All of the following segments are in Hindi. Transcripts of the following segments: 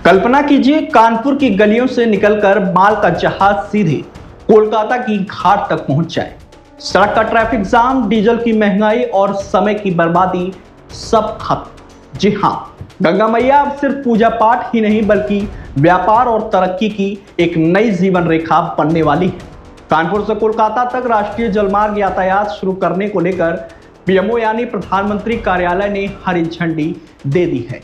कल्पना कीजिए, कानपुर की गलियों से निकलकर माल का जहाज सीधे कोलकाता की घाट तक पहुंच जाए। सड़क का ट्रैफिक जाम, डीजल की महंगाई और समय की बर्बादी सब खत्म। जी हां, गंगा मैया अब सिर्फ पूजा पाठ ही नहीं बल्कि व्यापार और तरक्की की एक नई जीवन रेखा बनने वाली है। कानपुर से कोलकाता तक राष्ट्रीय जलमार्ग यातायात शुरू करने को लेकर पीएमओ यानी प्रधानमंत्री कार्यालय ने हरी झंडी दे दी है।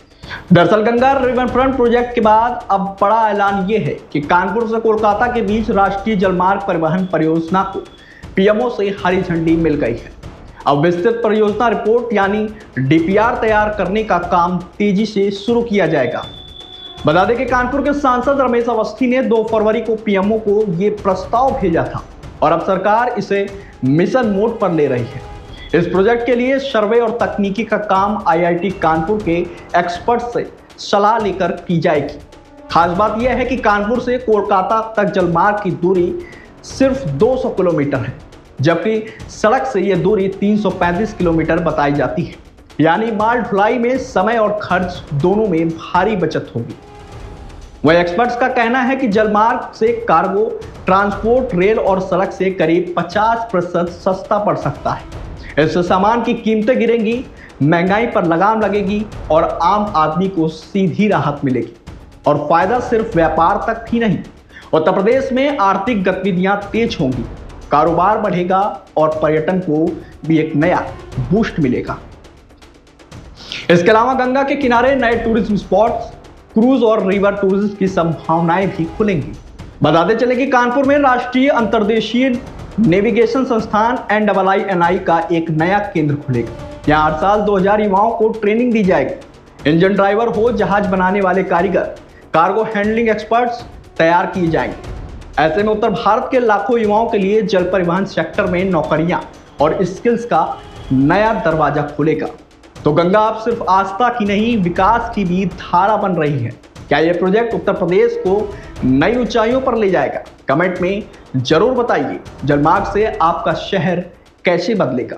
दरअसल गंगा रिवरफ्रंट प्रोजेक्ट के बाद अब बड़ा ऐलान ये है कि कानपुर से कोलकाता के बीच राष्ट्रीय जलमार्ग परिवहन परियोजना को पीएमओ से हरी झंडी मिल गई है। अब विस्तृत परियोजना रिपोर्ट यानी डीपीआर तैयार करने का काम तेजी से शुरू किया जाएगा। बता दें कि कानपुर के सांसद रमेश अवस्थी ने 2 फरवरी को पीएमओ को ये प्रस्ताव भेजा था और अब सरकार इसे मिशन मोड पर ले रही है। इस प्रोजेक्ट के लिए सर्वे और तकनीकी का काम आईआईटी कानपुर के एक्सपर्ट से सलाह लेकर की जाएगी। खास बात यह है कि कानपुर से कोलकाता तक जलमार्ग की दूरी सिर्फ 200 किलोमीटर है, जबकि सड़क से यह दूरी 335 किलोमीटर बताई जाती है। यानी माल ढुलाई में समय और खर्च दोनों में भारी बचत होगी। वह एक्सपर्ट्स का कहना है कि जलमार्ग से कार्गो ट्रांसपोर्ट रेल और सड़क से करीब 50% सस्ता पड़ सकता है। इससे सामान की कीमतें गिरेंगी, महंगाई पर लगाम लगेगी और आम आदमी को सीधी राहत मिलेगी। और फायदा सिर्फ व्यापार तक ही नहीं, उत्तर प्रदेश में आर्थिक गतिविधियां तेज होंगी, कारोबार बढ़ेगा और पर्यटन को भी एक नया बूस्ट मिलेगा। इसके अलावा गंगा के किनारे नए टूरिज्म स्पॉट्स, क्रूज और रिवर टूरिज्म की संभावनाएं भी खुलेंगी। बताते चले कि कानपुर में राष्ट्रीय अंतर्देशीय नेविगेशन संस्थान NII का एक नया केंद्र खुलेगा। यहाँ हर साल 2000 युवाओं को ट्रेनिंग दी जाएगी। इंजन ड्राइवर हो, जहाज बनाने वाले कारीगर, कार्गो हैंडलिंग एक्सपर्ट्स तैयार किए जाएंगे। ऐसे में उत्तर भारत के लाखों युवाओं के लिए जल परिवहन सेक्टर में नौकरियां और स्किल्स का नया दरवाजा खुलेगा। तो गंगा अब सिर्फ आस्था की नहीं, विकास की भी धारा बन रही है। क्या यह प्रोजेक्ट उत्तर प्रदेश को नई ऊंचाइयों पर ले जाएगा? कमेंट में जरूर बताइए। जलमार्ग से आपका शहर कैसे बदलेगा?